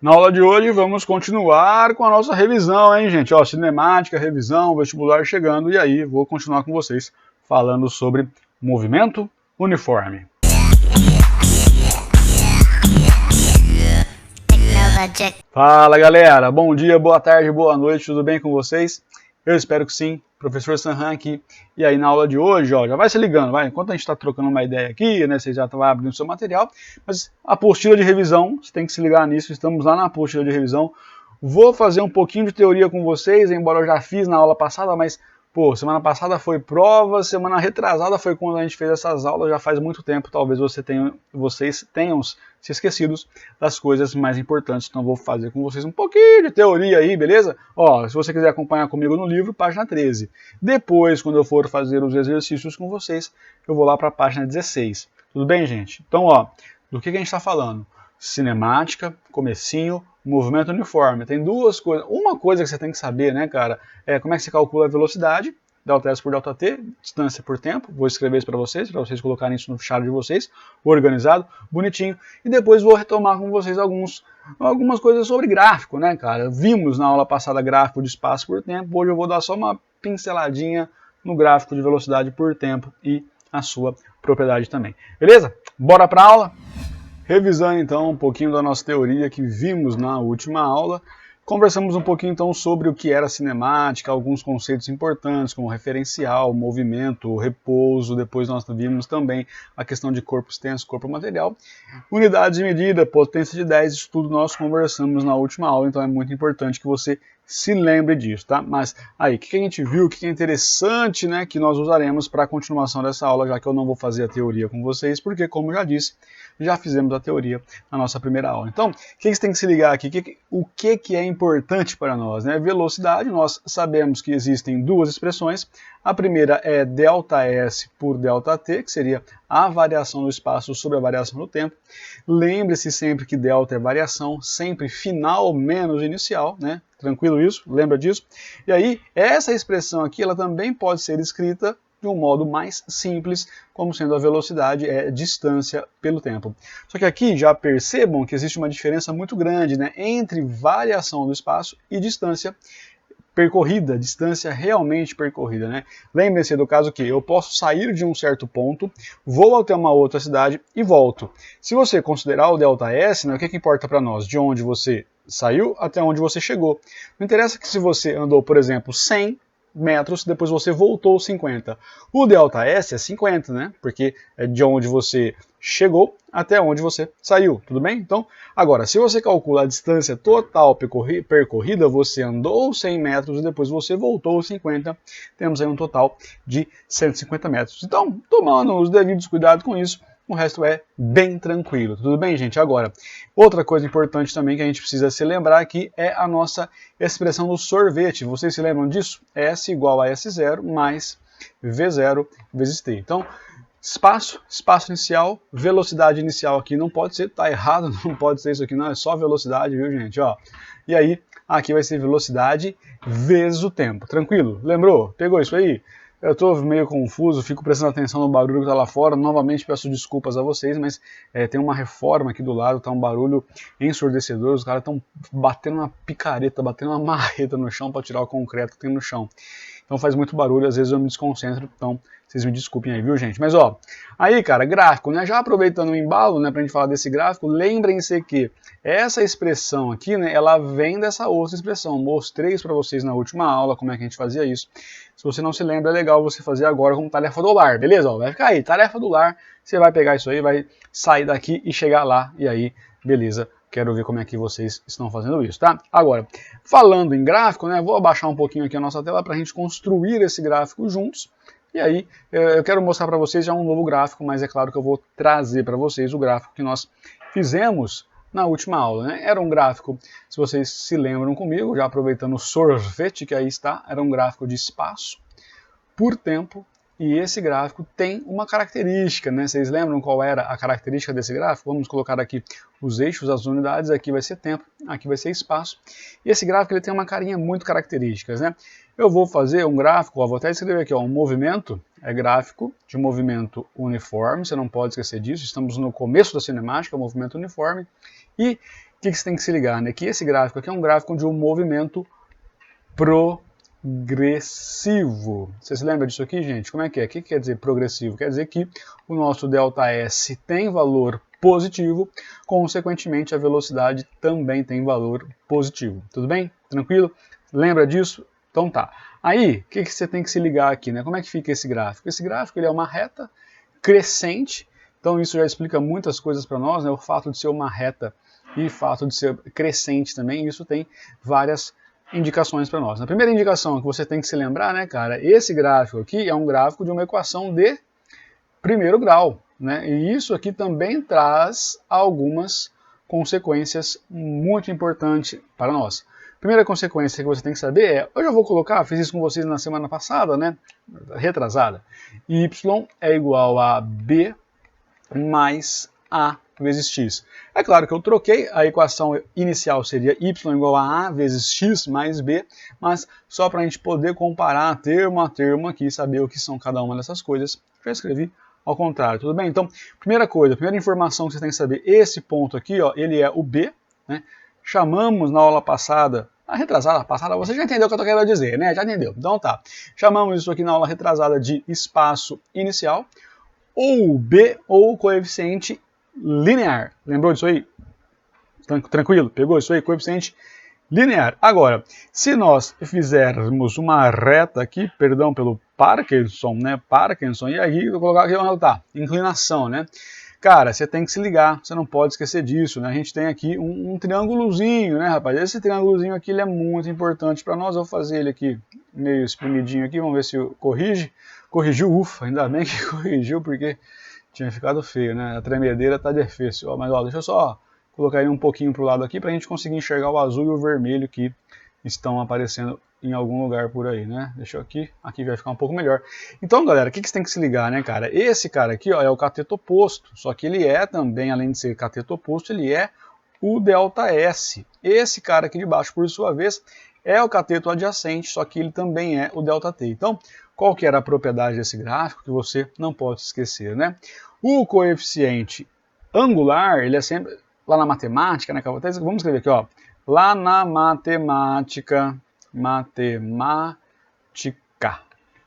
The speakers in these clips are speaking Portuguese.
Na aula de hoje vamos continuar com a nossa revisão, hein, gente? Ó, cinemática, revisão, vestibular chegando, e aí vou continuar com vocês falando sobre movimento uniforme. Fala, galera! Bom dia, boa tarde, boa noite, tudo bem com vocês? Eu espero que sim. Professor Sanhan aqui. E aí na aula de hoje, ó, já vai se ligando, vai. Enquanto a gente está trocando uma ideia aqui, né, você já vai abrindo o seu material, mas a apostila de revisão, você tem que se ligar nisso, estamos lá na apostila de revisão. Vou fazer um pouquinho de teoria com vocês, embora eu já fiz na aula passada, mas, pô, semana passada foi prova, semana retrasada foi quando a gente fez essas aulas, já faz muito tempo, talvez vocês tenham se esquecidos das coisas mais importantes, então vou fazer com vocês um pouquinho de teoria aí, beleza? Ó, se você quiser acompanhar comigo no livro, página 13. Depois, quando eu for fazer os exercícios com vocês, eu vou lá para a página 16. Tudo bem, gente? Então, ó, do que a gente está falando? Cinemática, comecinho, movimento uniforme. Tem duas coisas. Uma coisa que você tem que saber, né, cara, é como é que se calcula a velocidade, ΔS por ΔT, distância por tempo. Vou escrever isso para vocês colocarem isso no chat de vocês, organizado, bonitinho. E depois vou retomar com vocês algumas coisas sobre gráfico, né, cara. Vimos na aula passada gráfico de espaço por tempo, hoje eu vou dar só uma pinceladinha no gráfico de velocidade por tempo e a sua propriedade também. Beleza? Bora para a aula? Revisando então um pouquinho da nossa teoria que vimos na última aula, conversamos um pouquinho então sobre o que era cinemática, alguns conceitos importantes como referencial, movimento, repouso, depois nós vimos também a questão de corpo extenso, corpo material, unidades de medida, potência de 10, isso tudo nós conversamos na última aula, então é muito importante que você se lembre disso, tá? Mas aí, o que a gente viu, o que é interessante, né, que nós usaremos para a continuação dessa aula, já que eu não vou fazer a teoria com vocês, porque, como eu já disse, já fizemos a teoria na nossa primeira aula. Então, o que você tem que se ligar aqui? O que é importante para nós, né? Velocidade, nós sabemos que existem duas expressões. A primeira é ΔS por ΔT, que seria a variação do espaço sobre a variação do tempo. Lembre-se sempre que delta é variação, sempre final menos inicial, né? Tranquilo isso? Lembra disso? E aí, essa expressão aqui, ela também pode ser escrita de um modo mais simples, como sendo a velocidade é distância pelo tempo. Só que aqui já percebam que existe uma diferença muito grande, né, entre variação do espaço e distância percorrida, distância realmente percorrida, né? Lembrem-se do caso que eu posso sair de um certo ponto, vou até uma outra cidade e volto. Se você considerar o ΔS, né, o que importa para nós? De onde você saiu até onde você chegou. Não interessa que se você andou, por exemplo, 100 metros, depois você voltou 50. O ΔS é 50, né? Porque é de onde você chegou até onde você saiu, tudo bem? Então, agora, se você calcula a distância total percorrida, você andou 100 metros e depois você voltou 50, temos aí um total de 150 metros. Então, tomando os devidos cuidados com isso, o resto é bem tranquilo. Tudo bem, gente? Agora, outra coisa importante também que a gente precisa se lembrar aqui é a nossa expressão do sorvete. Vocês se lembram disso? S igual a S0 mais V0 vezes T. Então, espaço inicial, velocidade inicial aqui não pode ser, tá errado, não pode ser isso aqui não, é só velocidade, viu, gente? Ó. E aí, aqui vai ser velocidade vezes o tempo. Tranquilo? Lembrou? Pegou isso aí? Eu estou meio confuso, fico prestando atenção no barulho que está lá fora. Novamente peço desculpas a vocês, mas tem uma reforma aqui do lado, está um barulho ensurdecedor. Os caras estão batendo uma picareta, batendo uma marreta no chão para tirar o concreto que tem no chão. Então faz muito barulho, às vezes eu me desconcentro, então vocês me desculpem aí, viu, gente? Mas ó, aí, cara, gráfico, né? Já aproveitando o embalo, né, pra gente falar desse gráfico, lembrem-se que essa expressão aqui, né, ela vem dessa outra expressão. Mostrei isso pra vocês na última aula, como é que a gente fazia isso. Se você não se lembra, é legal você fazer agora como tarefa do lar, beleza? Ó, vai ficar aí, tarefa do lar, você vai pegar isso aí, vai sair daqui e chegar lá, e aí, beleza. Quero ver como é que vocês estão fazendo isso, tá? Agora, falando em gráfico, né, vou abaixar um pouquinho aqui a nossa tela para a gente construir esse gráfico juntos. E aí, eu quero mostrar para vocês já um novo gráfico, mas é claro que eu vou trazer para vocês o gráfico que nós fizemos na última aula, né? Era um gráfico, se vocês se lembram comigo, já aproveitando o sorvete que aí está, era um gráfico de espaço por tempo. E esse gráfico tem uma característica, né? Vocês lembram qual era a característica desse gráfico? Vamos colocar aqui os eixos, as unidades, aqui vai ser tempo, aqui vai ser espaço. E esse gráfico ele tem uma carinha muito característica, né? Eu vou fazer um gráfico, ó, vou até escrever aqui, ó, um movimento, é gráfico de movimento uniforme, você não pode esquecer disso, estamos no começo da cinemática, movimento uniforme. E que você tem que se ligar, né? Que esse gráfico aqui é um gráfico de um movimento progressivo. Você se lembra disso aqui, gente? Como é que é? O que quer dizer progressivo? Quer dizer que o nosso ΔS tem valor positivo, consequentemente a velocidade também tem valor positivo. Tudo bem? Tranquilo? Lembra disso? Então tá. Aí, o que você tem que se ligar aqui, né? Como é que fica esse gráfico? Esse gráfico ele é uma reta crescente, então isso já explica muitas coisas para nós, né? O fato de ser uma reta e o fato de ser crescente também, isso tem várias indicações para nós. A primeira indicação que você tem que se lembrar, né, cara, esse gráfico aqui é um gráfico de uma equação de primeiro grau, né? E isso aqui também traz algumas consequências muito importantes para nós. Primeira consequência que você tem que saber é, eu já vou colocar, fiz isso com vocês na semana passada, né, retrasada, y é igual a b mais a vezes x. É claro que eu troquei, a equação inicial seria y igual a vezes x mais b, mas só para a gente poder comparar termo a termo aqui, saber o que são cada uma dessas coisas, já escrevi ao contrário, tudo bem? Então, primeira coisa, primeira informação que você tem que saber, esse ponto aqui, ó, ele é o b, né? Chamamos na aula passada, a retrasada passada, você já entendeu o que eu estou querendo dizer, né? Já entendeu? Então tá. Chamamos isso aqui na aula retrasada de espaço inicial, ou B, ou coeficiente linear. Lembrou disso aí? Tranquilo? Pegou isso aí? Coeficiente linear. Agora, se nós fizermos uma reta aqui, perdão pelo Parkinson, né? Parkinson, e aí eu vou colocar aqui onde tá, inclinação, né? Cara, você tem que se ligar, você não pode esquecer disso, né? A gente tem aqui um triângulozinho, né, rapaz? Esse triângulozinho aqui ele é muito importante para nós. Eu vou fazer ele aqui meio espremidinho aqui, vamos ver se corrige. Corrigiu, ufa, ainda bem que corrigiu, porque tinha ficado feio, né? A tremedeira tá difícil. Ó, mas ó, deixa eu só colocar ele um pouquinho pro lado aqui para a gente conseguir enxergar o azul e o vermelho que estão aparecendo em algum lugar por aí, né? Deixa eu aqui vai ficar um pouco melhor. Então, galera, o que você tem que se ligar, né, cara? Esse cara aqui, ó, é o cateto oposto, só que ele é também, além de ser cateto oposto, ele é o ΔS. Esse cara aqui de baixo, por sua vez, é o cateto adjacente, só que ele também é o ΔT. Então, qual que era a propriedade desse gráfico que você não pode esquecer, né? O coeficiente angular, ele é sempre, lá na matemática, né, vamos escrever aqui, ó, lá na matemática,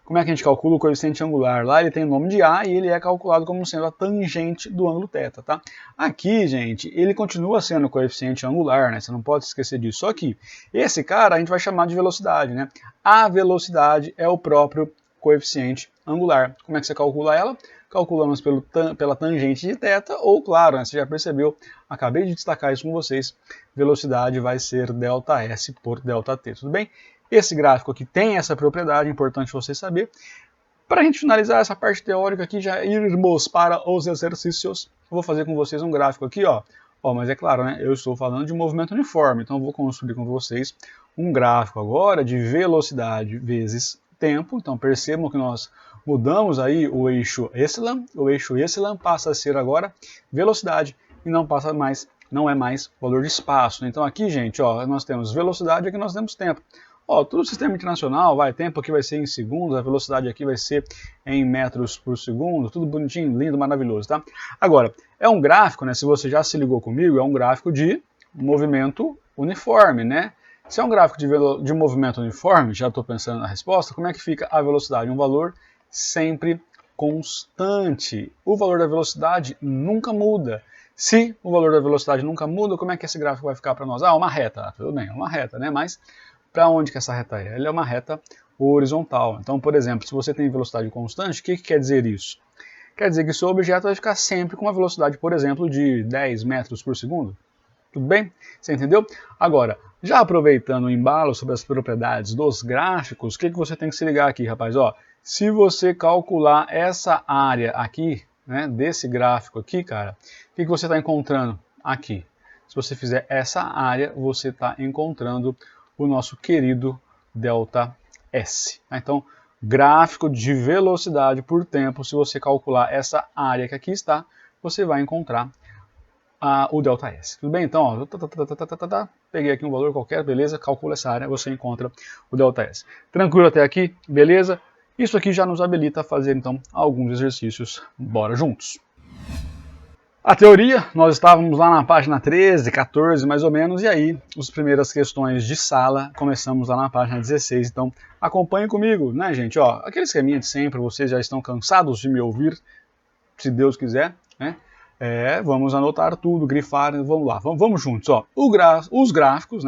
como é que a gente calcula o coeficiente angular? Lá ele tem o nome de A e ele é calculado como sendo a tangente do ângulo θ, tá? Aqui, gente, ele continua sendo o coeficiente angular, né? Você não pode esquecer disso. Só que esse cara a gente vai chamar de velocidade, né? A velocidade é o próprio coeficiente angular. Como é que você calcula ela? Calculamos pela tangente de θ, ou claro, né, você já percebeu, acabei de destacar isso com vocês, velocidade vai ser ΔS por ΔT, tudo bem? Esse gráfico aqui tem essa propriedade, importante você saber. Para a gente finalizar essa parte teórica aqui, já irmos para os exercícios, eu vou fazer com vocês um gráfico aqui, ó. Mas é claro, né, eu estou falando de movimento uniforme, então eu vou construir com vocês um gráfico agora de velocidade vezes tempo, então percebam que nós mudamos aí o eixo epsilon passa a ser agora velocidade e não é mais valor de espaço. Então aqui, gente, ó, nós temos velocidade e aqui nós temos tempo. Ó, tudo sistema internacional, tempo aqui vai ser em segundos, a velocidade aqui vai ser em metros por segundo, tudo bonitinho, lindo, maravilhoso, tá? Agora, é um gráfico, né, se você já se ligou comigo, é um gráfico de movimento uniforme, né? Se é um gráfico de movimento uniforme, já estou pensando na resposta, como é que fica a velocidade? Um valor sempre constante. O valor da velocidade nunca muda. Se o valor da velocidade nunca muda, como é que esse gráfico vai ficar para nós? Ah, uma reta. Tudo bem, é uma reta, né? Mas para onde que essa reta é? Ela é uma reta horizontal. Então, por exemplo, se você tem velocidade constante, o que quer dizer isso? Quer dizer que o seu objeto vai ficar sempre com uma velocidade, por exemplo, de 10 metros por segundo. Tudo bem? Você entendeu? Agora, já aproveitando o embalo sobre as propriedades dos gráficos, o que você tem que se ligar aqui, rapaz? Ó, se você calcular essa área aqui, né, desse gráfico aqui, cara, o que você está encontrando aqui? Se você fizer essa área, você está encontrando o nosso querido ΔS. Então, gráfico de velocidade por tempo, se você calcular essa área que aqui está, você vai encontrar o ΔS. Tudo bem? Então, ó, peguei aqui um valor qualquer, beleza? Calcula essa área, você encontra o ΔS. Tranquilo até aqui? Beleza? Isso aqui já nos habilita a fazer, então, alguns exercícios. Bora juntos! A teoria, nós estávamos lá na página 13, 14 mais ou menos, e aí as primeiras questões de sala começamos lá na página 16, então acompanhe comigo, né gente, ó, aquele esqueminha de sempre, vocês já estão cansados de me ouvir, se Deus quiser, né, vamos anotar tudo, grifar, vamos lá, vamos juntos, ó, os gráficos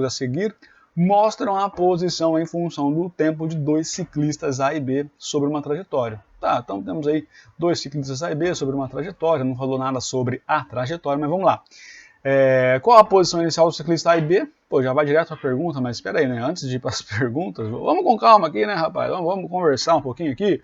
a seguir mostram a posição em função do tempo de dois ciclistas A e B sobre uma trajetória. Tá, então temos aí dois ciclistas A e B sobre uma trajetória, não falou nada sobre a trajetória, mas vamos lá. Qual a posição inicial do ciclista A e B? Pô, já vai direto para a pergunta, mas espera aí, né? Antes de ir para as perguntas, vamos com calma aqui, né, rapaz? Vamos conversar um pouquinho aqui,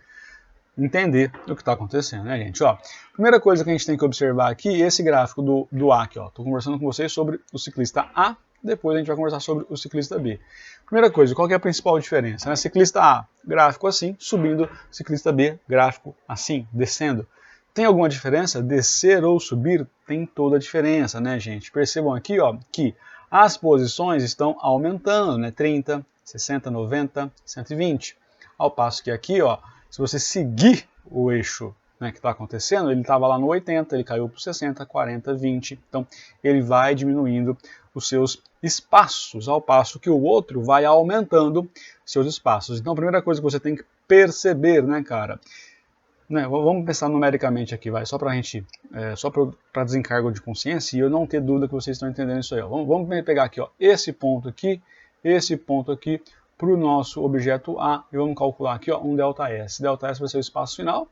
entender o que está acontecendo, né, gente? Ó, primeira coisa que a gente tem que observar aqui, esse gráfico do A aqui, ó. Estou conversando com vocês sobre o ciclista A, depois a gente vai conversar sobre o ciclista B. Primeira coisa, qual que é a principal diferença? Né? Ciclista A, gráfico assim, subindo, ciclista B, gráfico assim, descendo. Tem alguma diferença? Descer ou subir tem toda a diferença, né, gente? Percebam aqui, ó, que as posições estão aumentando, né? 30, 60, 90, 120. Ao passo que aqui, ó, se você seguir o eixo, né, que está acontecendo, ele estava lá no 80, ele caiu para 60, 40, 20. Então, ele vai diminuindo os seus espaços, ao passo que o outro vai aumentando seus espaços. Então, a primeira coisa que você tem que perceber, né, cara, né, vamos pensar numericamente aqui, vai, só para a gente, só para desencargo de consciência e eu não ter dúvida que vocês estão entendendo isso aí. Ó. Vamos pegar aqui, ó, esse ponto aqui para o nosso objeto A e vamos calcular aqui, ó, um ΔS. ΔS vai ser o espaço final,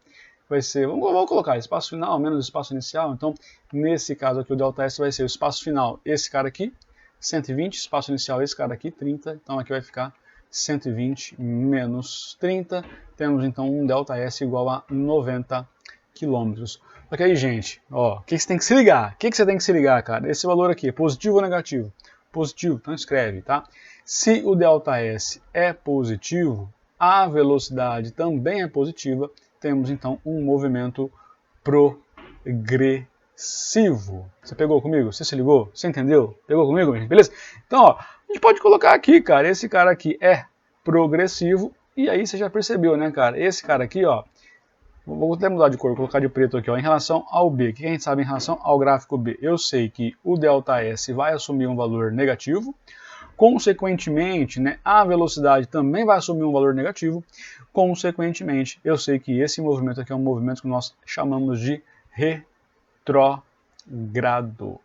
vai ser, vamos colocar espaço final menos espaço inicial, então nesse caso aqui o ΔS vai ser o espaço final, esse cara aqui, 120, espaço inicial esse cara aqui, 30, então aqui vai ficar 120 menos 30, temos então um ΔS igual a 90 km. Só que aí, gente, ó, o que você tem que se ligar? O que você tem que se ligar, cara? Esse valor aqui é positivo ou negativo? Positivo, então escreve, tá? Se o ΔS é positivo, a velocidade também é positiva, temos então um movimento progressivo. Você pegou comigo? Você se ligou? Você entendeu? Pegou comigo, gente? Beleza? Então, ó, a gente pode colocar aqui, cara, esse cara aqui é progressivo, e aí você já percebeu, né, cara? Esse cara aqui, ó, vou até mudar de cor, colocar de preto aqui, ó, em relação ao B. O que a gente sabe em relação ao gráfico B? Eu sei que o ΔS vai assumir um valor negativo, consequentemente, né, a velocidade também vai assumir um valor negativo, consequentemente, eu sei que esse movimento aqui é um movimento que nós chamamos de retrógrado,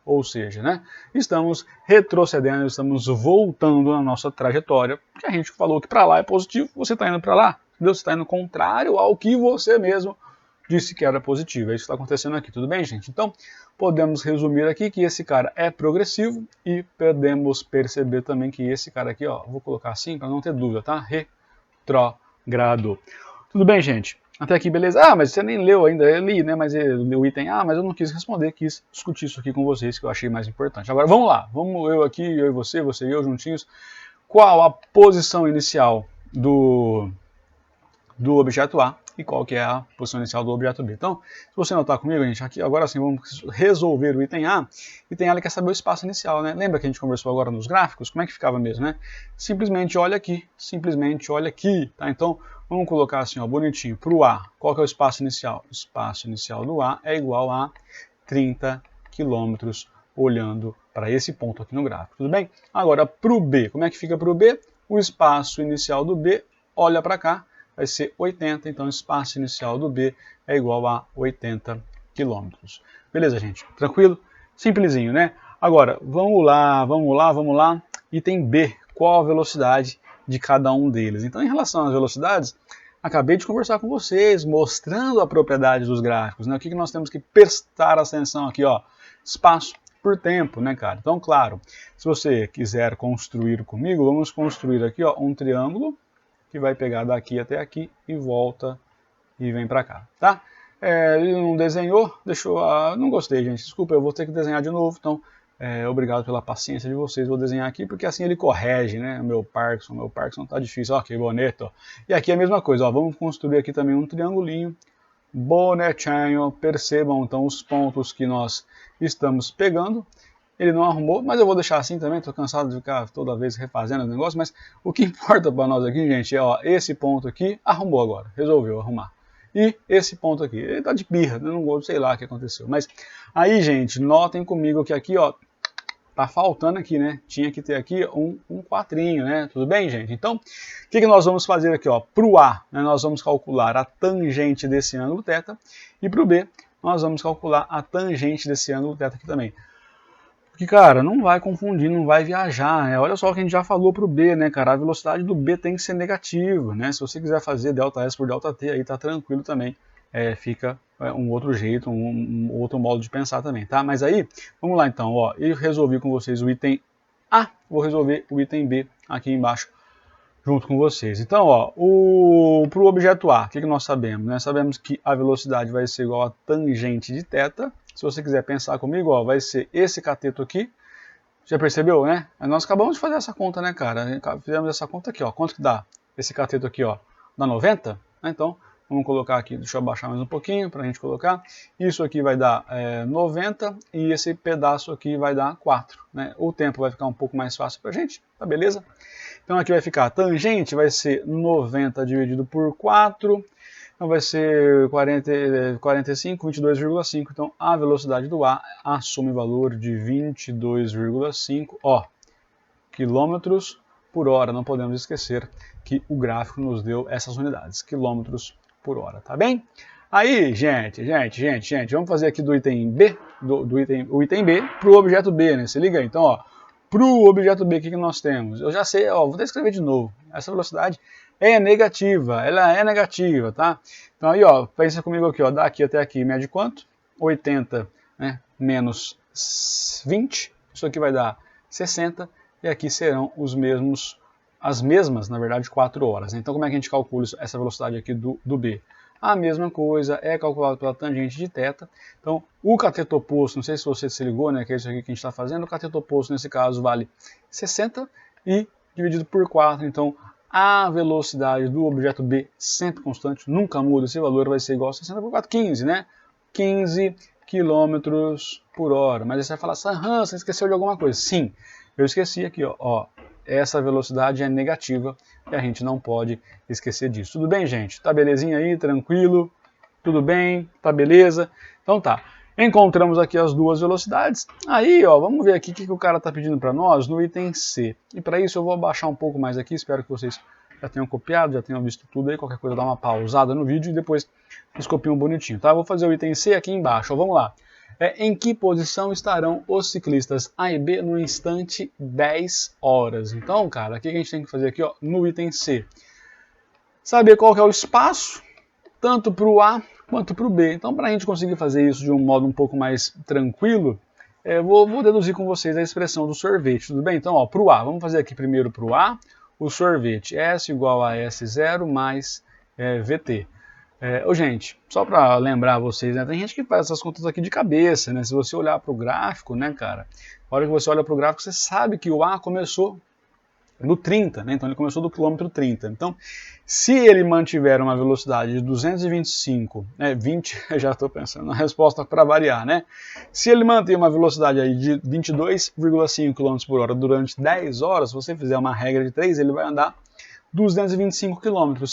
ou seja, né, estamos retrocedendo, estamos voltando na nossa trajetória, porque a gente falou que para lá é positivo, você está indo para lá, você está indo contrário ao que você mesmo disse que era positivo. É isso que está acontecendo aqui, tudo bem, gente? Então, podemos resumir aqui que esse cara é progressivo e podemos perceber também que esse cara aqui, ó, vou colocar assim para não ter dúvida, tá? Retrógrado. Tudo bem, gente? Até aqui, beleza? Ah, mas você nem leu ainda, eu li, né? Mas o item A, mas eu não quis responder, quis discutir isso aqui com vocês, que eu achei mais importante. Agora, vamos lá. Vamos eu aqui, eu e você e eu juntinhos. Qual a posição inicial do objeto A e qual que é a posição inicial do objeto B. Então, se você notar comigo, gente, aqui agora sim vamos resolver o item A. Item A ele quer saber o espaço inicial, né? Lembra que a gente conversou agora nos gráficos? Como é que ficava mesmo, né? Simplesmente olha aqui, tá? Então, vamos colocar assim, ó, bonitinho, para o A. Qual que é o espaço inicial? O espaço inicial do A é igual a 30 km olhando para esse ponto aqui no gráfico, tudo bem? Agora, para o B, como é que fica para o B? O espaço inicial do B, olha para cá, vai ser 80, então o espaço inicial do B é igual a 80 km. Beleza, gente? Tranquilo? Simplesinho, né? Agora, vamos lá. Item B, qual a velocidade de cada um deles? Então, em relação às velocidades, acabei de conversar com vocês, mostrando a propriedade dos gráficos, né? O que nós temos que prestar atenção aqui, ó? Espaço por tempo, né, cara? Então, claro, se você quiser construir comigo, vamos construir aqui, ó, um triângulo, que vai pegar daqui até aqui e volta e vem para cá, tá? Ele não desenhou, deixou, não gostei, gente, desculpa, eu vou ter que desenhar de novo, então obrigado pela paciência de vocês, vou desenhar aqui porque assim ele correge, né, o meu Parkinson tá difícil, ó, que bonito. E aqui é a mesma coisa, ó, vamos construir aqui também um triangulinho, bonitinho, percebam então os pontos que nós estamos pegando. Ele não arrumou, mas eu vou deixar assim também, estou cansado de ficar toda vez refazendo o negócio, mas o que importa para nós aqui, gente, é ó, esse ponto aqui, arrumou agora, resolveu arrumar. e esse ponto aqui. Ele tá de birra, eu não sei lá o que aconteceu. Mas aí, gente, notem comigo que aqui, ó, tá faltando aqui, né? Tinha que ter aqui um quatrinho, né? Tudo bem, gente? Então, o que nós vamos fazer aqui, ó? Para o A, né, nós vamos calcular a tangente desse ângulo θ, e para o B, nós vamos calcular a tangente desse ângulo θ aqui também. Porque, cara, não vai confundir, não vai viajar, né? Olha só o que a gente já falou para o B, né, cara? A velocidade do B tem que ser negativa, né? Se você quiser fazer ΔS por ΔT, aí tá tranquilo também. Fica um outro jeito, um outro modo de pensar também, tá? Mas aí, vamos lá então, ó, eu resolvi com vocês o item A, vou resolver o item B aqui embaixo junto com vocês. Então, ó, para o objeto A, o que nós sabemos? Nós sabemos que a velocidade vai ser igual a tangente de θ. Se você quiser pensar comigo, ó, vai ser esse cateto aqui. Já percebeu, né? Nós acabamos de fazer essa conta, né, cara? Fizemos essa conta aqui, ó. Quanto que dá esse cateto aqui, ó? Dá 90? Então, vamos colocar aqui, deixa eu abaixar mais um pouquinho para a gente colocar. Isso aqui vai dar 90 e esse pedaço aqui vai dar 4. Né? O tempo vai ficar um pouco mais fácil para a gente, tá beleza? Então aqui vai ficar, a tangente vai ser 90 dividido por 4, então vai ser 45, 22,5. Então a velocidade do A assume valor de 22,5, ó, quilômetros por hora. Não podemos esquecer que o gráfico nos deu essas unidades, quilômetros por hora, tá bem? Aí, gente, vamos fazer aqui do item B, o item B para o objeto B, né? Se liga aí, então, ó, para o objeto B, o que nós temos? Eu já sei, ó, vou até escrever de novo. Essa velocidade é negativa, ela é negativa, tá? Então aí, ó, pensa comigo aqui, ó, daqui até aqui, mede quanto? 80, né, menos 20, isso aqui vai dar 60, e aqui serão as mesmas, na verdade, 4 horas. Então, como é que a gente calcula essa velocidade aqui do B? A mesma coisa é calculado pela tangente de θ. Então, o cateto oposto, não sei se você se ligou, né, que é isso aqui que a gente está fazendo, o cateto oposto nesse caso vale 60 e dividido por 4, então a velocidade do objeto B, sempre constante, nunca muda, esse valor vai ser igual a 60 por 4, 15, né? 15 km por hora. Mas aí você vai falar, Sanhan, você esqueceu de alguma coisa. Sim, eu esqueci aqui, ó, essa velocidade é negativa e a gente não pode esquecer disso. Tudo bem, gente? Tá belezinha aí? Tranquilo? Tudo bem? Tá beleza? Então tá. Encontramos aqui as duas velocidades. Aí, ó, vamos ver aqui o que o cara tá pedindo para nós no item C. E para isso eu vou abaixar um pouco mais aqui, espero que vocês já tenham copiado, já tenham visto tudo aí. Qualquer coisa dá uma pausada no vídeo e depois vocês copiam bonitinho, tá? Vou fazer o item C aqui embaixo, ó, vamos lá. Em que posição estarão os ciclistas A e B no instante 10 horas? Então, cara, o que a gente tem que fazer aqui, ó, no item C? Saber qual que é o espaço, tanto para o A quanto para o B. Então, para a gente conseguir fazer isso de um modo um pouco mais tranquilo, vou deduzir com vocês a expressão do sorvete, tudo bem? Então, para o A, vamos fazer aqui primeiro para o A, o sorvete S igual a S0 mais VT. Gente, só para lembrar vocês, né, tem gente que faz essas contas aqui de cabeça, né? Se você olhar para o gráfico, né, cara, na hora que você olha para o gráfico, você sabe que o A começou no 30, né? Então ele começou do quilômetro 30. Então, se ele mantiver uma velocidade de 225, 20, já estou pensando na resposta para variar, né? Se ele manter uma velocidade aí de 22,5 km por hora durante 10 horas, se você fizer uma regra de 3, ele vai andar 225 km.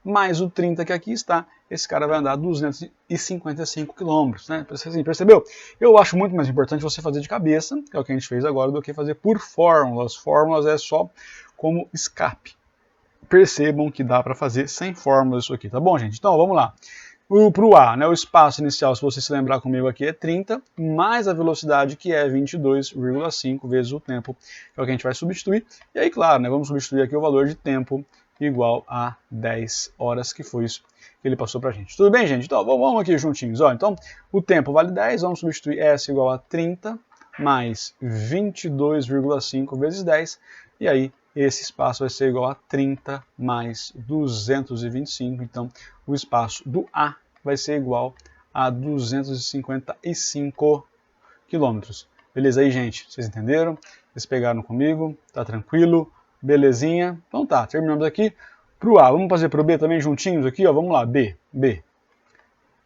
Mais o 30 que aqui está, esse cara vai andar 255 km, né? Assim, percebeu? Eu acho muito mais importante você fazer de cabeça, que é o que a gente fez agora, do que fazer por fórmulas. Fórmulas é só como escape. Percebam que dá para fazer sem fórmulas isso aqui, tá bom, gente? Então, vamos lá. Para o A, né, o espaço inicial, se você se lembrar comigo aqui, é 30, mais a velocidade, que é 22,5 vezes o tempo, que é o que a gente vai substituir. E aí, claro, né, vamos substituir aqui o valor de tempo igual a 10 horas, que foi isso que ele passou para a gente. Tudo bem, gente? Então, vamos aqui juntinhos. Ó, então, o tempo vale 10, vamos substituir S igual a 30 mais 22,5 vezes 10, e aí esse espaço vai ser igual a 30 mais 225, então o espaço do A vai ser igual a 255 quilômetros. Beleza aí, gente? Vocês entenderam? Vocês pegaram comigo? Tá tranquilo? Belezinha? Então tá, terminamos aqui. Para o A, vamos fazer para o B também juntinhos aqui, ó. Vamos lá, B.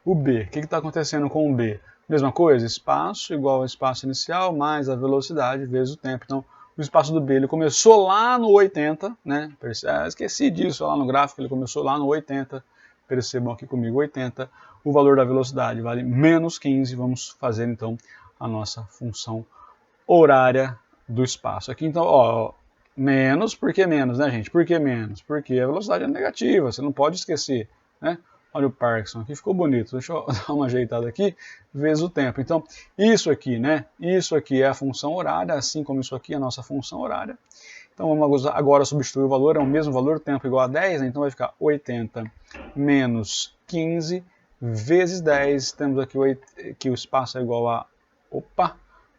O B, o que está acontecendo com o B? Mesma coisa, espaço igual ao espaço inicial, mais a velocidade vezes o tempo. Então, o espaço do B, ele começou lá no 80, né? Esqueci disso lá no gráfico, ele começou lá no 80, percebam aqui comigo 80, o valor da velocidade vale menos 15, vamos fazer então a nossa função horária do espaço. Aqui então, ó, menos, por que menos, né, gente? Por que menos? Porque a velocidade é negativa, você não pode esquecer, né? Olha o Parkinson, aqui ficou bonito, deixa eu dar uma ajeitada aqui, vezes o tempo. Então, isso aqui, né? Isso aqui é a função horária, assim como isso aqui é a nossa função horária. Então, vamos agora substituir o valor, é o mesmo valor, tempo igual a 10, né? Então vai ficar 80 menos 15 vezes 10, temos aqui que o espaço é igual a,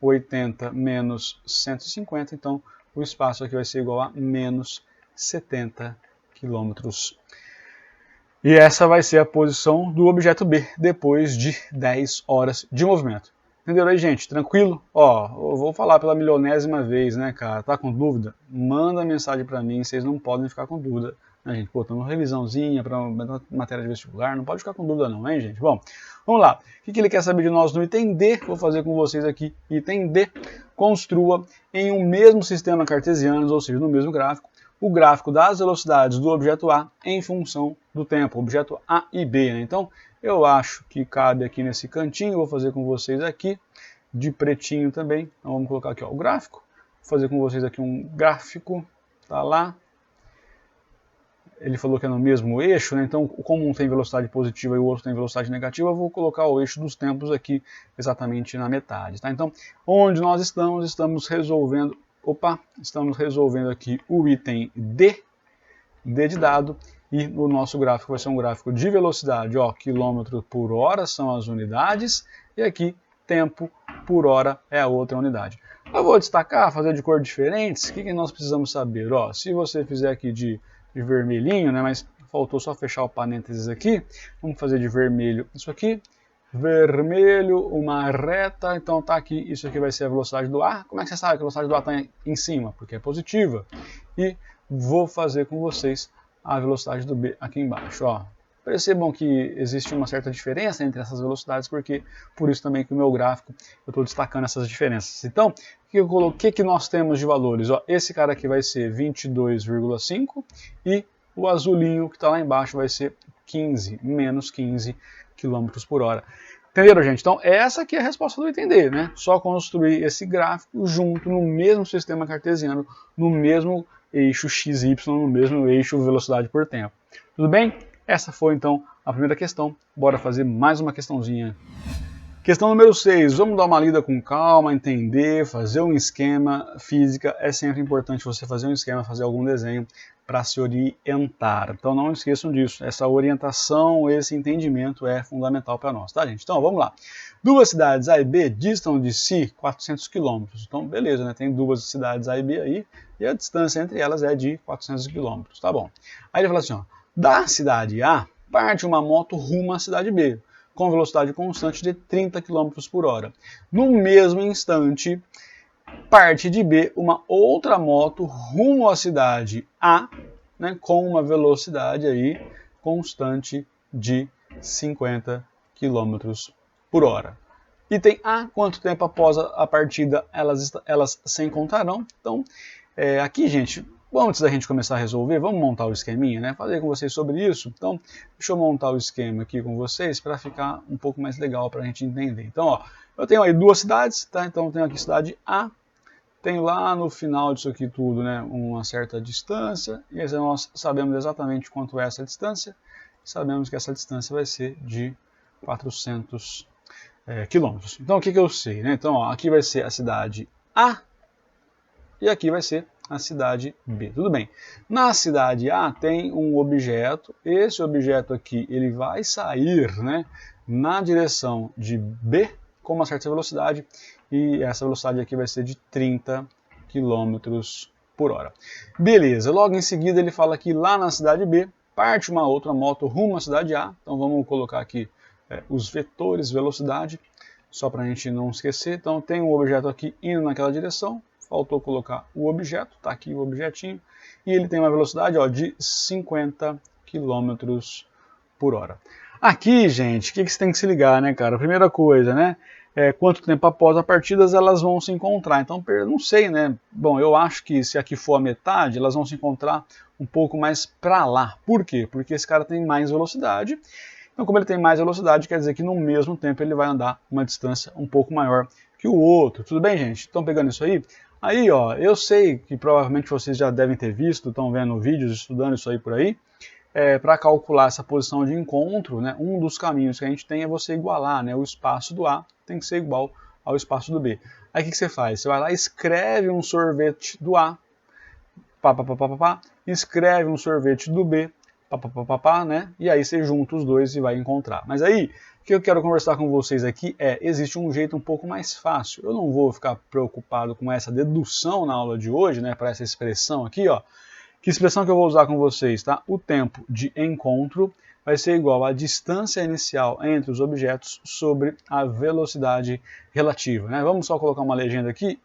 80 menos 150, então o espaço aqui vai ser igual a menos 70 quilômetros. E essa vai ser a posição do objeto B depois de 10 horas de movimento. Entenderam aí, gente? Tranquilo? Ó, eu vou falar pela milionésima vez, né, cara? Tá com dúvida? Manda mensagem pra mim, vocês não podem ficar com dúvida. Né, gente? Pô, tô numa revisãozinha pra matéria de vestibular, não pode ficar com dúvida não, hein, gente? Bom, vamos lá. O que ele quer saber de nós no item D? Vou fazer com vocês aqui. Item D, construa em um mesmo sistema cartesiano, ou seja, no mesmo gráfico, o gráfico das velocidades do objeto A em função do tempo, objeto A e B. Né? Então, eu acho que cabe aqui nesse cantinho, vou fazer com vocês aqui, de pretinho também. Então, vamos colocar aqui ó, o gráfico, vou fazer com vocês aqui um gráfico, tá lá. Ele falou que é no mesmo eixo, né? Então, como um tem velocidade positiva e o outro tem velocidade negativa, eu vou colocar o eixo dos tempos aqui exatamente na metade. Tá? Então, onde nós estamos resolvendo... estamos resolvendo aqui o item D de dado, e o nosso gráfico vai ser um gráfico de velocidade, ó, quilômetro por hora são as unidades, e aqui tempo por hora é a outra unidade. Eu vou destacar, fazer de cor diferentes, o que nós precisamos saber? Ó, se você fizer aqui de vermelhinho, né, mas faltou só fechar o parênteses aqui, vamos fazer de vermelho isso aqui, vermelho, uma reta, então tá aqui, isso aqui vai ser a velocidade do A. Como é que você sabe que a velocidade do A está em cima? Porque é positiva. E vou fazer com vocês a velocidade do B aqui embaixo. Ó. Percebam que existe uma certa diferença entre essas velocidades, porque por isso também que o meu gráfico eu estou destacando essas diferenças. Então, o que nós temos de valores? Ó, esse cara aqui vai ser 22,5 e o azulinho que está lá embaixo vai ser 15, menos 15 km por hora. Entenderam, gente? Então, essa aqui é a resposta do entender, né? Só construir esse gráfico junto no mesmo sistema cartesiano, no mesmo eixo XY, no mesmo eixo velocidade por tempo. Tudo bem? Essa foi, então, a primeira questão. Bora fazer mais uma questãozinha. Questão número 6. Vamos dar uma lida com calma, entender, fazer um esquema. Física é sempre importante você fazer um esquema, fazer algum desenho para se orientar. Então não esqueçam disso. Essa orientação, esse entendimento é fundamental para nós, tá, gente? Então vamos lá. Duas cidades A e B distam de si 400 km. Então beleza, né? Tem duas cidades A e B aí e a distância entre elas é de 400 km. Tá bom. Aí ele fala assim, ó, da cidade A parte uma moto rumo à cidade B, com velocidade constante de 30 km por hora. No mesmo instante, parte de B uma outra moto rumo à cidade A, né, com uma velocidade aí constante de 50 km por hora. Item A, quanto tempo após a partida elas se encontrarão? Então, aqui, gente, antes da gente começar a resolver, vamos montar o esqueminha, né? Falei com vocês sobre isso, então deixa eu montar o esquema aqui com vocês para ficar um pouco mais legal para a gente entender. Então, ó, eu tenho aí duas cidades, tá? Então eu tenho aqui cidade A, tenho lá no final disso aqui tudo, né, uma certa distância, e aí nós sabemos exatamente quanto é essa distância, sabemos que essa distância vai ser de 400 quilômetros. Então o que eu sei, né? Então ó, aqui vai ser a cidade A e aqui vai ser a cidade B. Tudo bem. Na cidade A tem um objeto, esse objeto aqui ele vai sair, né, na direção de B com uma certa velocidade, e essa velocidade aqui vai ser de 30 km por hora. Beleza, logo em seguida ele fala que lá na cidade B parte uma outra moto rumo à cidade A, então vamos colocar aqui os vetores velocidade, só para a gente não esquecer. Então tem um objeto aqui indo naquela direção, faltou colocar o objeto, está aqui o objetinho, e ele tem uma velocidade ó, de 50 km por hora. Aqui, gente, o que você tem que se ligar, né, cara? Primeira coisa, né? quanto tempo após a partida elas vão se encontrar. Então, não sei, né? Bom, eu acho que se aqui for a metade, elas vão se encontrar um pouco mais para lá. Por quê? Porque esse cara tem mais velocidade. Então, como ele tem mais velocidade, quer dizer que no mesmo tempo ele vai andar uma distância um pouco maior que o outro. Tudo bem, gente? Estão pegando isso aí? Aí, ó, eu sei que provavelmente vocês já devem ter visto, estão vendo vídeos, estudando isso aí por aí. Para calcular essa posição de encontro, né, um dos caminhos que a gente tem é você igualar, né, o espaço do A tem que ser igual ao espaço do B. Aí o que você faz? Você vai lá e escreve um sorvete do A, escreve um sorvete do B, né, e aí você junta os dois e vai encontrar. Mas aí, o que eu quero conversar com vocês aqui existe um jeito um pouco mais fácil. Eu não vou ficar preocupado com essa dedução na aula de hoje, né, para essa expressão aqui, ó. Que expressão que eu vou usar com vocês, tá? O tempo de encontro vai ser igual à distância inicial entre os objetos sobre a velocidade relativa, né? Vamos só colocar uma legenda aqui.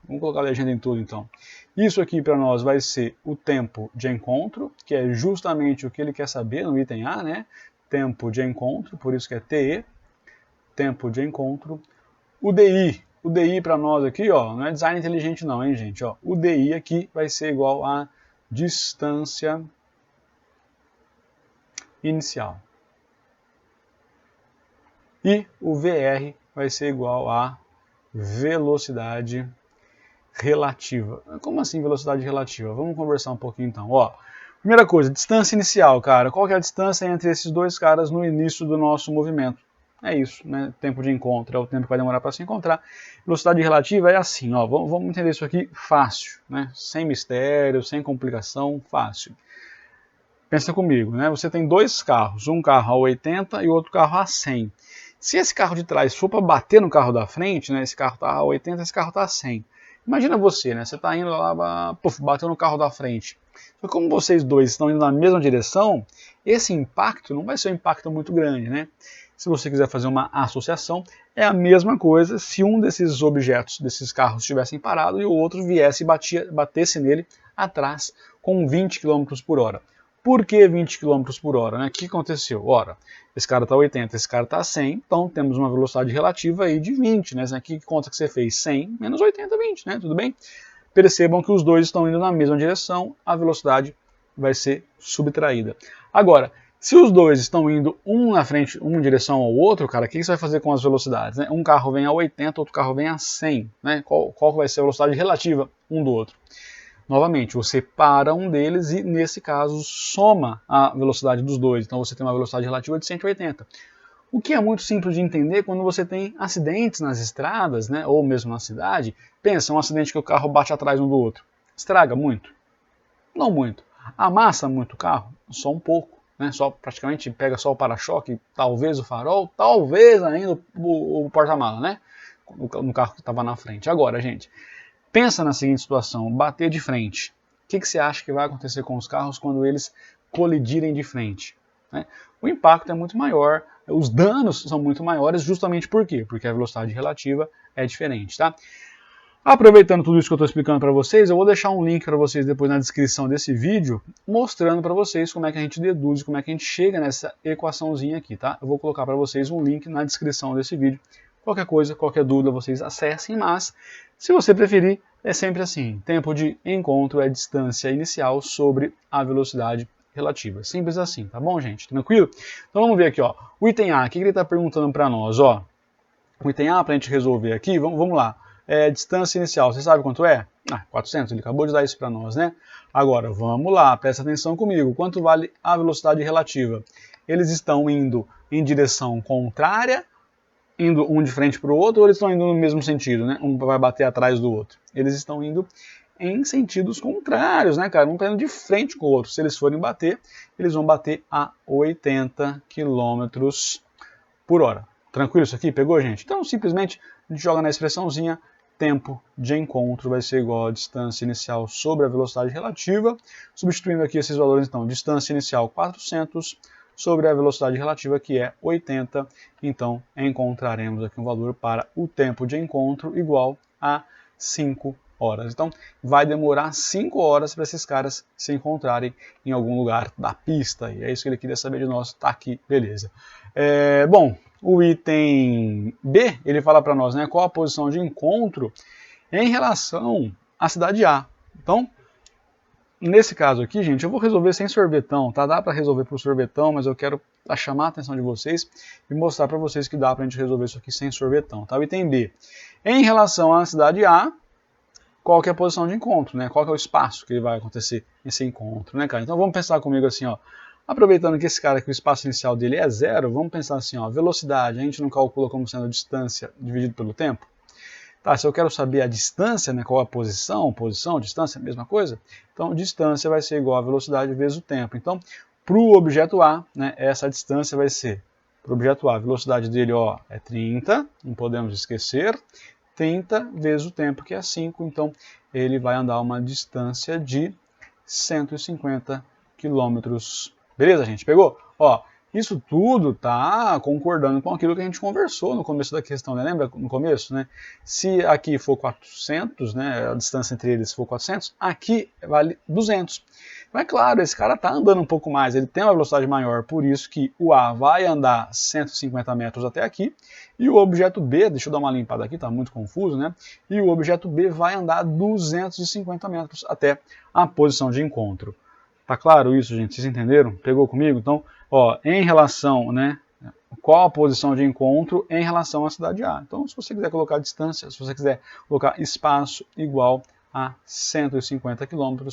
Vamos colocar a legenda em tudo, então. Isso aqui para nós vai ser o tempo de encontro, que é justamente o que ele quer saber no item A, né? Tempo de encontro, por isso que é TE, tempo de encontro. O DI. O DI para nós aqui, ó, não é design inteligente não, hein, gente? Ó, o DI aqui vai ser igual a distância inicial. E o VR vai ser igual a velocidade relativa. Como assim velocidade relativa? Vamos conversar um pouquinho então. Ó, primeira coisa, distância inicial, cara. Qual que é a distância entre esses dois caras no início do nosso movimento? É isso, né? Tempo de encontro é o tempo que vai demorar para se encontrar. Velocidade relativa é assim, ó. Vamos entender isso aqui fácil, né? Sem mistério, sem complicação, fácil. Pensa comigo, né? Você tem dois carros, um carro a 80 e outro carro a 100. Se esse carro de trás for para bater no carro da frente, né? Esse carro está a 80, esse carro está a 100. Imagina você, né? Você está indo lá, bateu no carro da frente. Só que como vocês dois estão indo na mesma direção, esse impacto não vai ser um impacto muito grande, né? Se você quiser fazer uma associação, é a mesma coisa se um desses objetos, desses carros, estivessem parado e o outro viesse e batesse nele atrás com 20 km por hora. Por que 20 km por hora? Né? O que aconteceu? Ora, esse cara está a 80, esse cara está a 100, então temos uma velocidade relativa aí de 20. Né? Que conta que você fez? 100 menos 80, 20, né? Tudo bem? Percebam que os dois estão indo na mesma direção, a velocidade vai ser subtraída. Agora, se os dois estão indo um na frente, um em direção ao outro, cara, o que você vai fazer com as velocidades? Né? Um carro vem a 80, outro carro vem a 100. Né? Qual vai ser a velocidade relativa um do outro? Novamente, você para um deles e, nesse caso, soma a velocidade dos dois. Então você tem uma velocidade relativa de 180. O que é muito simples de entender quando você tem acidentes nas estradas, né, ou mesmo na cidade. Pensa, um acidente que o carro bate atrás um do outro. Estraga muito? Não muito. Amassa muito o carro? Só um pouco. Né? Praticamente pega só o para-choque, talvez o farol, talvez ainda o porta-mala, né? No carro que estava na frente. Agora, gente, pensa na seguinte situação, bater de frente. O que você acha que vai acontecer com os carros quando eles colidirem de frente? Né? O impacto é muito maior, os danos são muito maiores, justamente por quê? Porque a velocidade relativa é diferente, tá? Aproveitando tudo isso que eu estou explicando para vocês, eu vou deixar um link para vocês depois na descrição desse vídeo, mostrando para vocês como é que a gente deduz, como é que a gente chega nessa equaçãozinha aqui, tá? Eu vou colocar para vocês um link na descrição desse vídeo. Qualquer coisa, qualquer dúvida, vocês acessem, mas se você preferir, é sempre assim. Tempo de encontro é distância inicial sobre a velocidade relativa. Simples assim, tá bom, gente? Tranquilo? Então vamos ver aqui, ó. O item A, o que ele está perguntando para nós, ó? O item A, para a gente resolver aqui, vamos lá. Distância inicial, você sabe quanto é? 400, ele acabou de dar isso para nós, né? Agora, vamos lá, presta atenção comigo. Quanto vale a velocidade relativa? Eles estão indo em direção contrária, indo um de frente para o outro, ou eles estão indo no mesmo sentido, né? Um vai bater atrás do outro. Eles estão indo em sentidos contrários, né, cara? Um está indo de frente com o outro. Se eles forem bater, eles vão bater a 80 km por hora. Tranquilo isso aqui? Pegou, gente? Então, simplesmente, a gente joga na expressãozinha, tempo de encontro vai ser igual a distância inicial sobre a velocidade relativa. Substituindo aqui esses valores, então, distância inicial 400 sobre a velocidade relativa, que é 80. Então, encontraremos aqui um valor para o tempo de encontro igual a 5 horas. Então, vai demorar 5 horas para esses caras se encontrarem em algum lugar da pista. E é isso que ele queria saber de nós. Tá aqui, beleza. Bom, o item B, ele fala para nós, né, qual a posição de encontro em relação à cidade A. Então, nesse caso aqui, gente, eu vou resolver sem sorvetão, tá? Dá para resolver por sorvetão, mas eu quero chamar a atenção de vocês e mostrar para vocês que dá para a gente resolver isso aqui sem sorvetão, tá? O item B. Em relação à cidade A, qual que é a posição de encontro, né? Qual que é o espaço que vai acontecer esse encontro, né, cara? Então vamos pensar comigo assim, ó. Aproveitando que esse cara aqui, o espaço inicial dele é 0, vamos pensar assim, ó, velocidade, a gente não calcula como sendo a distância dividido pelo tempo? Tá, se eu quero saber a distância, né, qual a posição, distância, mesma coisa, então distância vai ser igual a velocidade vezes o tempo. Então, para o objeto A, né, essa distância vai ser, para o objeto A, a velocidade dele ó, é 30, não podemos esquecer, 30 vezes o tempo, que é 5, então ele vai andar uma distância de 150 km. Beleza, gente? Pegou? Ó, isso tudo tá concordando com aquilo que a gente conversou no começo da questão, né? Lembra no começo, né? Se aqui for 400, né, a distância entre eles for 400, aqui vale 200. Mas é claro, esse cara tá andando um pouco mais, ele tem uma velocidade maior, por isso que o A vai andar 150 metros até aqui, e o objeto B, deixa eu dar uma limpada aqui, tá muito confuso, né? E o objeto B vai andar 250 metros até a posição de encontro. Tá claro isso, gente? Vocês entenderam? Pegou comigo? Então, ó, em relação, né, qual a posição de encontro em relação à cidade A. Então, se você quiser colocar distância, se você quiser colocar espaço igual a 150 km,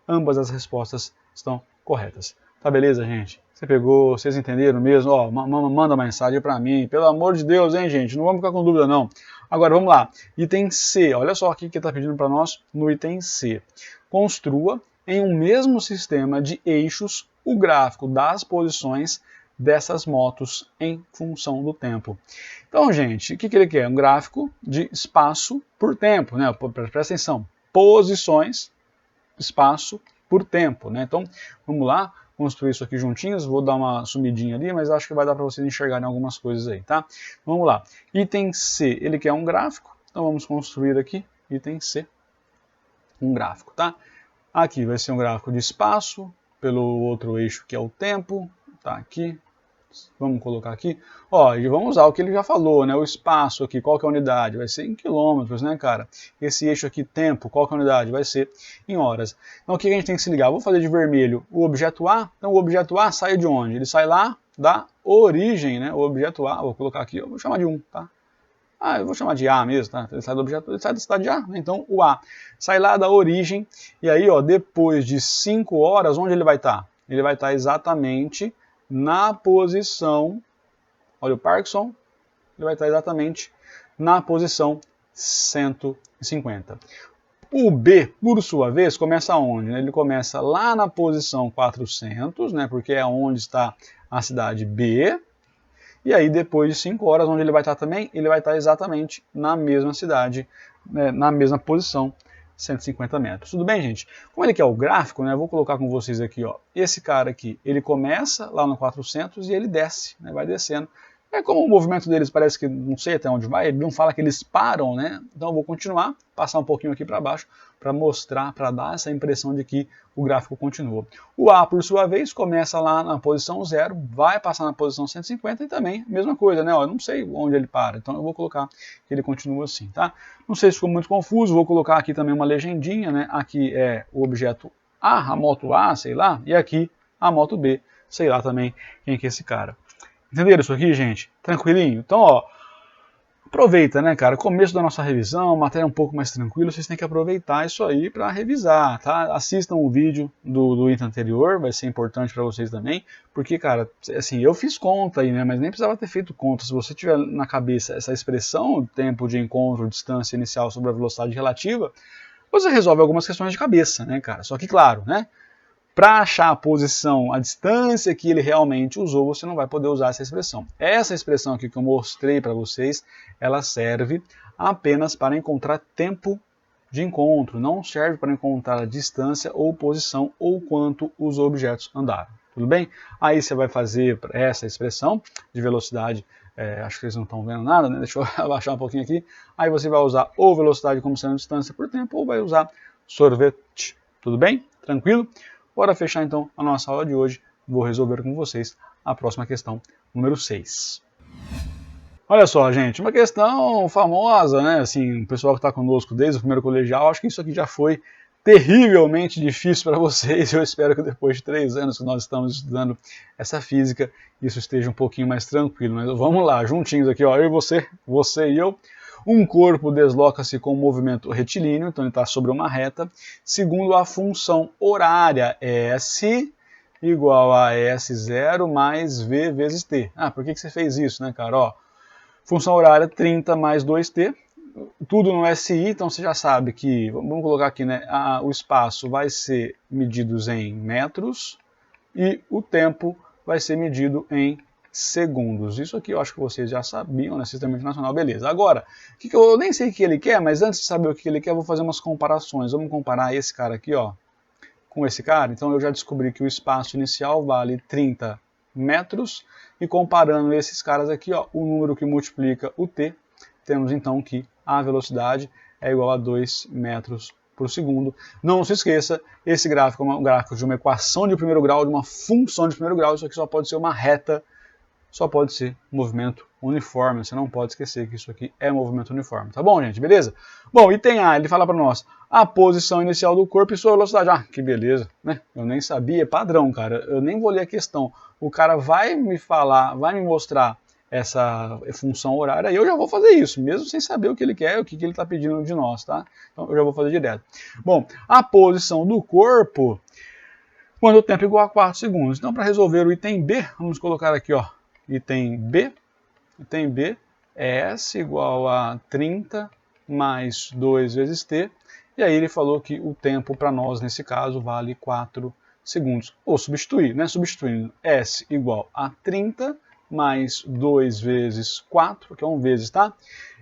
ambas as respostas estão corretas. Tá beleza, gente? Você pegou, vocês entenderam mesmo? Ó, manda mensagem para mim, pelo amor de Deus, hein, gente? Não vamos ficar com dúvida, não. Agora, vamos lá. Item C, olha só aqui que está pedindo para nós no item C. Construa em um mesmo sistema de eixos o gráfico das posições dessas motos em função do tempo. Então, gente, o que ele quer? Um gráfico de espaço por tempo, né? Presta atenção, posições, espaço por tempo, né? Então, vamos lá, construir isso aqui juntinhos, vou dar uma sumidinha ali, mas acho que vai dar para vocês enxergarem algumas coisas aí, tá? Vamos lá, item C, ele quer um gráfico, então vamos construir aqui, item C, um gráfico, tá? Aqui vai ser um gráfico de espaço, pelo outro eixo que é o tempo, tá aqui, vamos colocar aqui, ó, e vamos usar o que ele já falou, né, o espaço aqui, qual que é a unidade? Vai ser em quilômetros, né, cara? Esse eixo aqui, tempo, qual que é a unidade? Vai ser em horas. Então, o que a gente tem que se ligar? Vou fazer de vermelho o objeto A, então o objeto A sai de onde? Ele sai lá da origem, né, o objeto A, vou colocar aqui, eu vou chamar de 1, tá? Ah, eu vou chamar de A mesmo, tá? Ele sai do objeto, ele sai da cidade A, né? Então o A sai lá da origem, e aí, ó, depois de 5 horas, onde ele vai estar? Ele vai estar exatamente na posição, olha o Parkinson, ele vai estar exatamente na posição 150. O B, por sua vez, começa onde? Ele começa lá na posição 400, né? Porque é onde está a cidade B. E aí, depois de 5 horas, onde ele vai estar também? Ele vai estar exatamente na mesma cidade, né, na mesma posição, 150 metros. Tudo bem, gente? Como ele quer o gráfico, né, eu vou colocar com vocês aqui, ó, esse cara aqui, ele começa lá no 400 e ele desce, né, vai descendo. É como o movimento deles parece que não sei até onde vai, ele não fala que eles param, né? Então eu vou continuar, passar um pouquinho aqui para baixo, para mostrar, para dar essa impressão de que o gráfico continua. O A, por sua vez, começa lá na posição 0, vai passar na posição 150 e também, mesma coisa, né? Ó, eu não sei onde ele para, então eu vou colocar que ele continua assim, tá? Não sei se ficou muito confuso, vou colocar aqui também uma legendinha, né? Aqui é o objeto A moto A, sei lá, e aqui a moto B, sei lá também quem que é esse cara. Entenderam isso aqui, gente? Tranquilinho? Então, ó, aproveita, né, cara? Começo da nossa revisão, matéria um pouco mais tranquila, vocês têm que aproveitar isso aí para revisar, tá? Assistam o vídeo do item anterior, vai ser importante para vocês também, porque, cara, assim, eu fiz conta aí, né, mas nem precisava ter feito conta. Se você tiver na cabeça essa expressão, tempo de encontro, distância inicial sobre a velocidade relativa, você resolve algumas questões de cabeça, né, cara? Só que, claro, né? Para achar a posição, a distância que ele realmente usou, você não vai poder usar essa expressão. Essa expressão aqui que eu mostrei para vocês, ela serve apenas para encontrar tempo de encontro, não serve para encontrar a distância ou posição ou quanto os objetos andaram. Tudo bem? Aí você vai fazer essa expressão de velocidade, acho que vocês não estão vendo nada, né? Deixa eu abaixar um pouquinho aqui. Aí você vai usar ou velocidade como sendo distância por tempo, ou vai usar sorvete. Tudo bem? Tranquilo? Bora fechar então a nossa aula de hoje. Vou resolver com vocês a próxima questão, número 6. Olha só, gente, uma questão famosa, né? Assim, o pessoal que está conosco desde o primeiro colegial, acho que isso aqui já foi terrivelmente difícil para vocês. Eu espero que depois de 3 anos que nós estamos estudando essa física, isso esteja um pouquinho mais tranquilo. Mas vamos lá, juntinhos aqui, ó, eu e você e eu. Um corpo desloca-se com um movimento retilíneo, então ele está sobre uma reta, segundo a função horária S igual a S0 mais V vezes T. Ah, por que você fez isso, né, cara? Ó, função horária 30 mais 2t, tudo no SI, então você já sabe que, vamos colocar aqui, né, o espaço vai ser medido em metros e o tempo vai ser medido em segundos. Isso aqui eu acho que vocês já sabiam, né, Sistema Internacional, beleza. Agora, eu nem sei o que ele quer, mas antes de saber o que ele quer, eu vou fazer umas comparações. Vamos comparar esse cara aqui, ó, com esse cara. Então eu já descobri que o espaço inicial vale 30 metros, e comparando esses caras aqui, ó, o número que multiplica o t, temos então que a velocidade é igual a 2 metros por segundo. Não se esqueça, esse gráfico é um gráfico de uma equação de primeiro grau, de uma função de primeiro grau, isso aqui só pode ser uma reta, só pode ser movimento uniforme, você não pode esquecer que isso aqui é movimento uniforme, tá bom, gente? Beleza? Bom, item A, ele fala para nós a posição inicial do corpo e sua velocidade. Ah, que beleza, né? Eu nem sabia, é padrão, cara. Eu nem vou ler a questão. O cara vai me falar, vai me mostrar essa função horária e eu já vou fazer isso, mesmo sem saber o que ele quer, o que ele está pedindo de nós, tá? Então eu já vou fazer direto. Bom, a posição do corpo quando o tempo é igual a 4 segundos. Então, para resolver o item B, vamos colocar aqui, ó, item B é S igual a 30 mais 2 vezes T, e aí ele falou que o tempo para nós, nesse caso, vale 4 segundos. Ou substituir, né? Substituindo S igual a 30 mais 2 vezes 4, que é 1 vezes, tá?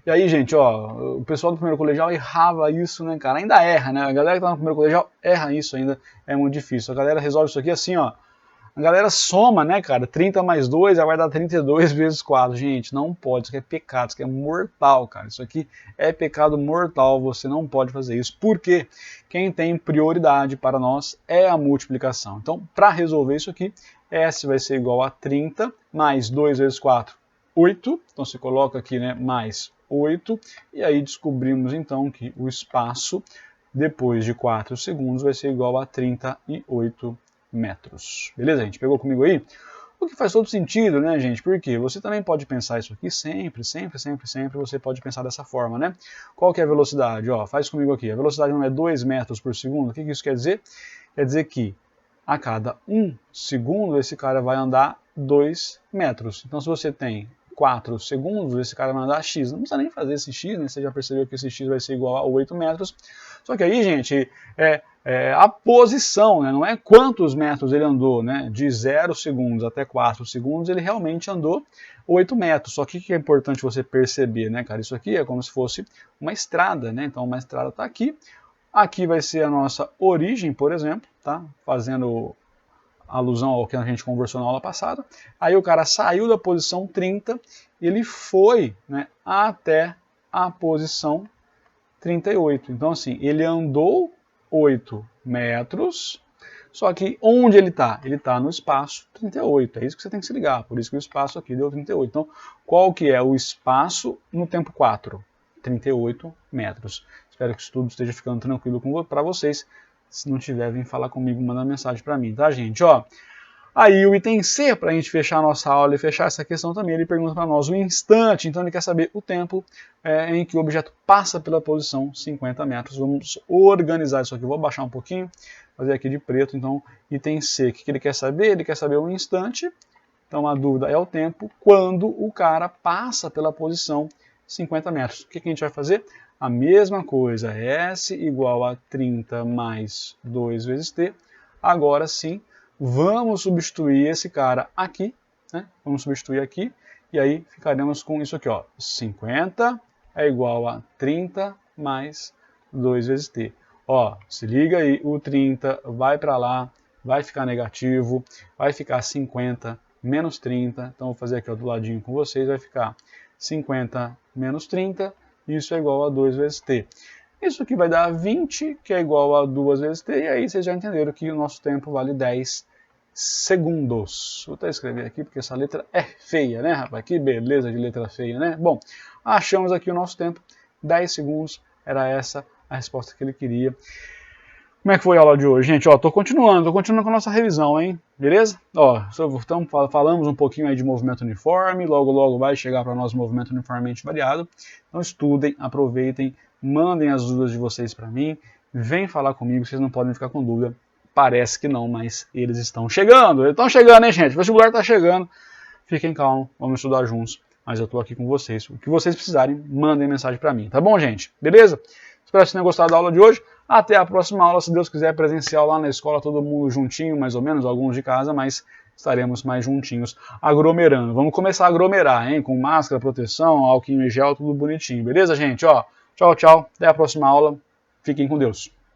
E aí, gente, ó, o pessoal do primeiro colegial errava isso, né, cara? Ainda erra, né? A galera que tá no primeiro colegial erra isso ainda, é muito difícil. A galera resolve isso aqui assim, ó. A galera soma, né, cara? 30 mais 2 vai dar 32 vezes 4. Gente, não pode. Isso aqui é pecado, isso aqui é mortal, cara. Isso aqui é pecado mortal. Você não pode fazer isso. Porque quem tem prioridade para nós é a multiplicação. Então, para resolver isso aqui, S vai ser igual a 30 mais 2 vezes 4, 8. Então, você coloca aqui, né, mais 8. E aí descobrimos, então, que o espaço, depois de 4 segundos, vai ser igual a 38 metros. Beleza, gente? Pegou comigo aí? O que faz todo sentido, né, gente? Porque você também pode pensar isso aqui sempre, você pode pensar dessa forma, né? Qual que é a velocidade? Ó, faz comigo aqui. A velocidade não é 2 metros por segundo. O que isso quer dizer? Quer dizer que a cada 1 segundo esse cara vai andar 2 metros. Então, se você tem 4 segundos, esse cara vai andar x. Não precisa nem fazer esse x, né? Você já percebeu que esse x vai ser igual a 8 metros. Só que aí, gente, a posição, né? Não é quantos metros ele andou, né? De 0 segundos até 4 segundos, ele realmente andou 8 metros. Só que o que é importante você perceber, né, cara? Isso aqui é como se fosse uma estrada, né? Então, uma estrada está aqui. Aqui vai ser a nossa origem, por exemplo, tá? Fazendo alusão ao que a gente conversou na aula passada. Aí o cara saiu da posição 30, ele foi, né, até a posição 38. Então, assim, ele andou 8 metros, só que onde ele está? Ele está no espaço 38. É isso que você tem que se ligar, por isso que o espaço aqui deu 38. Então, qual que é o espaço no tempo 4? 38 metros. Espero que isso tudo esteja ficando tranquilo para vocês. Se não tiver, vem falar comigo, manda mensagem para mim, tá, gente? Ó, aí o item C, para a gente fechar a nossa aula e fechar essa questão também, ele pergunta para nós o instante, então ele quer saber o tempo em que o objeto passa pela posição 50 metros. Vamos organizar isso aqui, vou abaixar um pouquinho, fazer aqui de preto, então item C, o que ele quer saber? Ele quer saber o instante, então a dúvida é o tempo, quando o cara passa pela posição 50 metros. O que a gente vai fazer? A mesma coisa, S igual a 30 mais 2 vezes T. Agora sim, vamos substituir esse cara aqui, né? Vamos substituir aqui, e aí ficaremos com isso aqui, ó. 50 é igual a 30 mais 2 vezes T. Ó, se liga aí, o 30 vai para lá, vai ficar negativo, vai ficar 50 menos 30. Então vou fazer aqui ó, do ladinho com vocês, vai ficar 50 menos 30, isso é igual a 2 vezes t. Isso aqui vai dar 20, que é igual a 2 vezes t, e aí vocês já entenderam que o nosso tempo vale 10 segundos. Vou até escrever aqui porque essa letra é feia, né, rapaz? Que beleza de letra feia, né? Bom, achamos aqui o nosso tempo, 10 segundos, era essa a resposta que ele queria. Como é que foi a aula de hoje, gente? Ó, tô continuando com a nossa revisão, hein? Beleza? Ó, falamos um pouquinho aí de movimento uniforme, logo vai chegar para nós o movimento uniformemente variado. Então estudem, aproveitem, mandem as dúvidas de vocês para mim, vem falar comigo, vocês não podem ficar com dúvida. Parece que não, mas eles estão chegando. Eles estão chegando, hein, gente? O vestibular está chegando. Fiquem calmos, vamos estudar juntos. Mas eu tô aqui com vocês. O que vocês precisarem, mandem mensagem para mim. Tá bom, gente? Beleza? Espero que vocês tenham gostado da aula de hoje. Até a próxima aula, se Deus quiser, presencial lá na escola, todo mundo juntinho, mais ou menos, alguns de casa, mas estaremos mais juntinhos, aglomerando. Vamos começar a aglomerar, hein? Com máscara, proteção, álcool em gel, tudo bonitinho. Beleza, gente? Ó, tchau, tchau. Até a próxima aula. Fiquem com Deus.